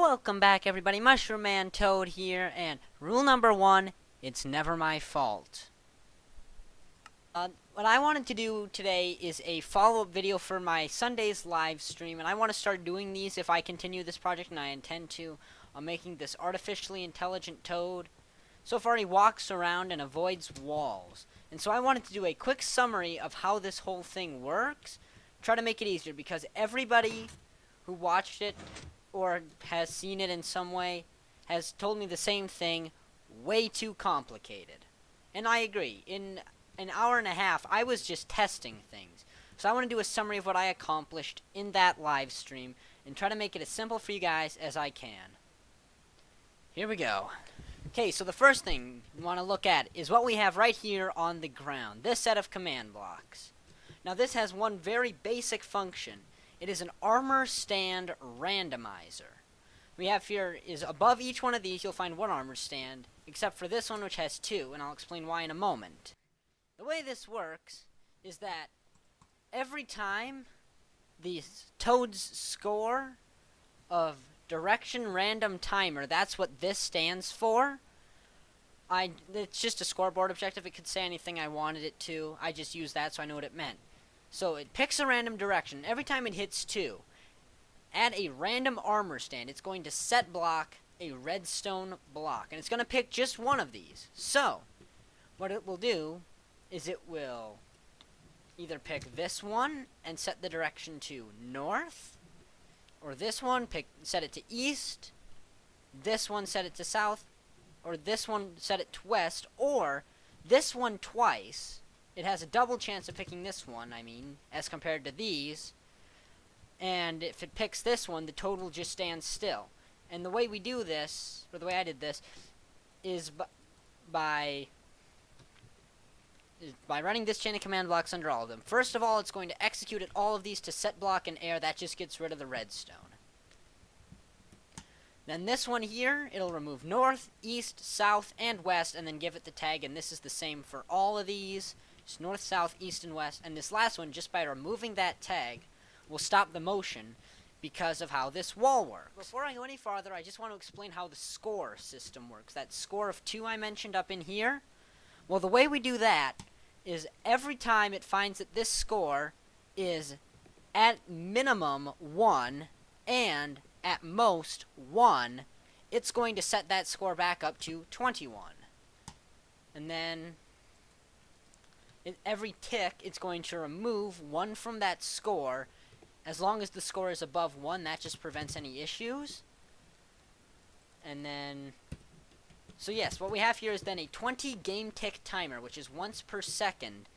Welcome back, everybody. Mushroom Man Toad here, and rule number 1, it's never my fault. What I wanted to do today is a follow-up video for my Sunday's live stream, and I want to start doing these if I continue this project, and I intend to, on making this artificially intelligent Toad. So far, he walks around and avoids walls. And so I wanted to do a quick summary of how this whole thing works, try to make it easier, because everybody who watched it or has seen it in some way has told me the same thing: way too complicated. And I agree. In an hour and a half, I was just testing things. So I want to do a summary of what I accomplished in that live stream and try to make it as simple for you guys as I can. Here we go. Okay, so the first thing you want to look at is what we have right here on the ground, this set of command blocks. Now this has one very basic function. It is an armor stand randomizer. We have here is above each one of these you'll find one armor stand, except for this one, which has two, and I'll explain why in a moment. The way this works is that every time the Toad's score of direction random timer, that's what this stands for. It's just a scoreboard objective. It could say anything I wanted it to. I just used that so I know what it meant. So it picks a random direction. Every time it hits 2, add a random armor stand. It's going to set block a redstone block, and it's going to pick just one of these. So what it will do is it will either pick this one and set the direction to north, or this one, set it to east, this one set it to south, or this one set it to west, or this one twice. It has a double chance of picking this one, as compared to these. And if it picks this one, the Toad will just stand still. And the way we do this, or the way I did this, is by running this chain of command blocks under all of them. First of all, it's going to execute at all of these to set block and air. That just gets rid of the redstone. Then this one here, it'll remove north, east, south, and west, and then give it the tag, and this is the same for all of these. Just north, south, east, and west. And this last one, just by removing that tag, will stop the motion because of how this wall works. Before I go any farther, I just want to explain how the score system works. That score of 2 I mentioned up in here. Well, the way we do that is every time it finds that this score is at minimum 1 and at most 1, it's going to set that score back up to 21. And then every tick, it's going to remove 1 from that score. As long as the score is above 1, that just prevents any issues. And then, so yes, what we have here is then a 20 game tick timer, which is once per second.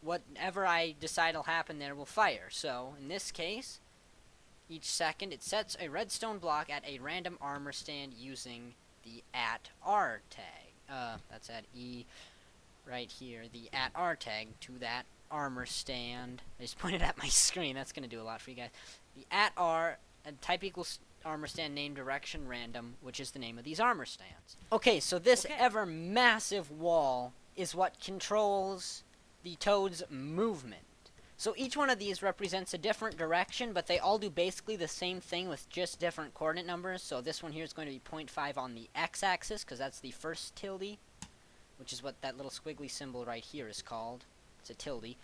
Whatever I decide will happen there will fire. So, in this case, each second it sets a redstone block at a random armor stand using the @R tag. That's at E right here, the @R tag to that armor stand. I just pointed at my screen. That's going to do a lot for you guys. The @R type equals armor stand name direction random, which is the name of these armor stands. Okay, so this ever massive wall is what controls the Toad's movement. So each one of these represents a different direction, but they all do basically the same thing with just different coordinate numbers. So this one here is going to be 0.5 on the x-axis, because that's the first tilde, which is what that little squiggly symbol right here is called. It's a tilde. And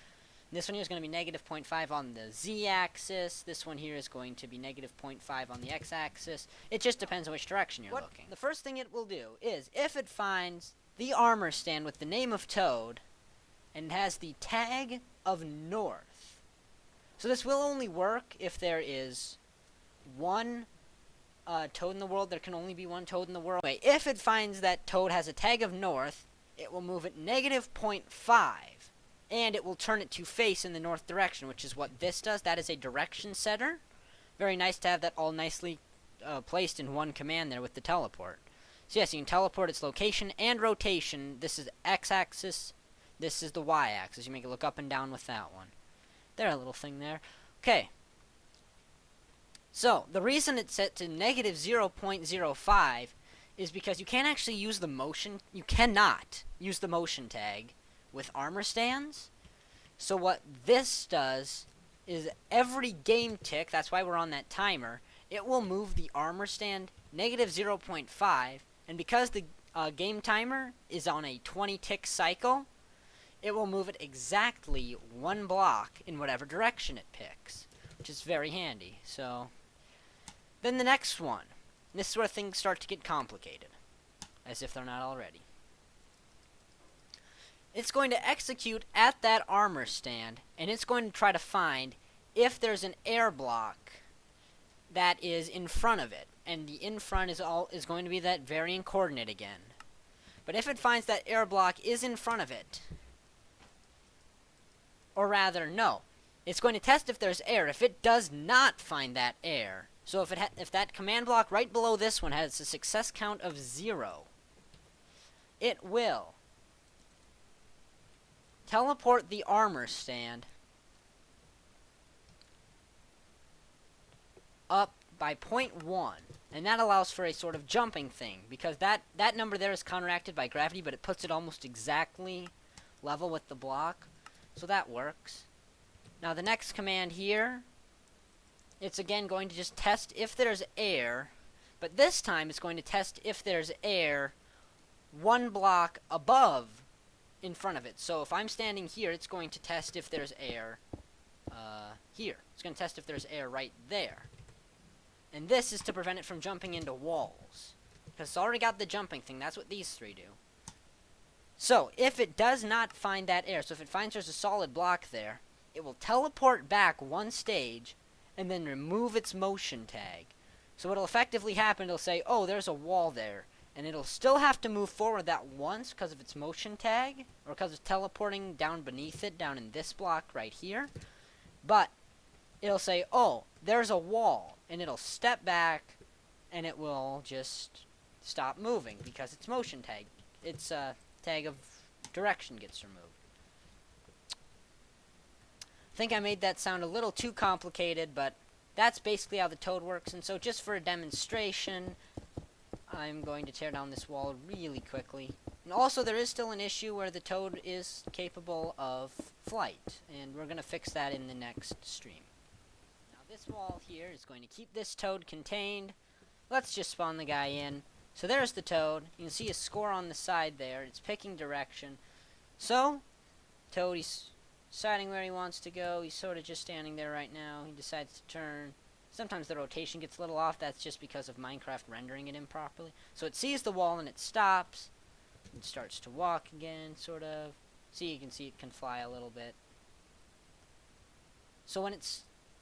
this one here is going to be negative 0.5 on the z-axis. This one here is going to be negative 0.5 on the x-axis. It just depends on which direction you're looking. The first thing it will do is, if it finds the armor stand with the name of Toad, and has the tag of north. So this will only work if there is one Toad in the world. There can only be one Toad in the world. Anyway, if it finds that Toad has a tag of north, it will move it negative 0.5, and it will turn it to face in the north direction, which is what this does. That is a direction setter. Very nice to have that all nicely placed in one command there with the teleport. So yes, you can teleport its location and rotation. This is x-axis. This is the y-axis. You make it look up and down with that one. There, a little thing there. Okay. So, the reason it's set to negative 0.05 is because you can't actually use the motion. You cannot use the motion tag with armor stands. So what this does is every game tick, that's why we're on that timer, it will move the armor stand negative 0.5, and because the game timer is on a 20 tick cycle, it will move it exactly one block in whatever direction it picks, which is very handy. So then the next one, this is where things start to get complicated, as if they're not already. It's going to execute at that armor stand, and it's going to try to find if there's an air block that is in front of it, and the in front is going to be that varying coordinate again. But if it finds that air block is in front of it, or rather, no, it's going to test if there's air. If it does not find that air, so if that command block right below this one has a success count of 0, it will teleport the armor stand up by 0.1, and that allows for a sort of jumping thing, because that number there is counteracted by gravity, but it puts it almost exactly level with the block, so that works. Now the next command here, it's again going to just test if there's air, but this time it's going to test if there's air one block above in front of it. So if I'm standing here, it's going to test if there's air here. It's going to test if there's air right there. And this is to prevent it from jumping into walls, because it's already got the jumping thing. That's what these three do. So if it does not find that air, so if it finds there's a solid block there, it will teleport back one stage and then remove its motion tag. So what'll effectively happen, it'll say, oh, there's a wall there, and it'll still have to move forward that once because of its motion tag, or because it's teleporting down beneath it, down in this block right here. But it'll say, oh, there's a wall, and it'll step back, and it will just stop moving because its motion tag, its tag of direction gets removed. I think I made that sound a little too complicated, but that's basically how the Toad works. And so just for a demonstration, I'm going to tear down this wall really quickly. And also there is still an issue where the Toad is capable of flight, and we're going to fix that in the next stream. Now this wall here is going to keep this Toad contained. Let's just spawn the guy in. So there's the Toad. You can see his score on the side there. It's picking direction. So, Toad, he's deciding where he wants to go. He's sort of just standing there right now. He decides to turn. Sometimes the rotation gets a little off. That's just because of Minecraft rendering it improperly. So it sees the wall and it stops. It starts to walk again, sort of. See, you can see it can fly a little bit. So when it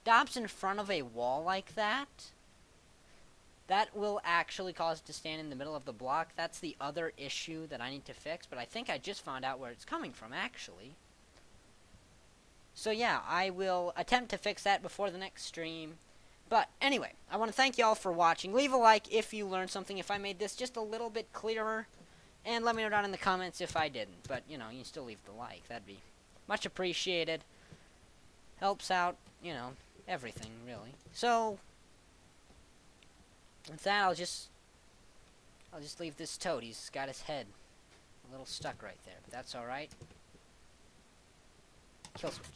stops in front of a wall like that, that will actually cause it to stand in the middle of the block. That's the other issue that I need to fix, but I think I just found out where it's coming from, actually. So yeah, I will attempt to fix that before the next stream. But anyway, I want to thank you all for watching. Leave a like if you learned something, if I made this just a little bit clearer. And let me know down in the comments if I didn't. But, you know, you can still leave the like. That'd be much appreciated. Helps out, you know, everything, really. So with that, I'll just leave this Toad. He's got his head a little stuck right there, but that's alright. Kill switch.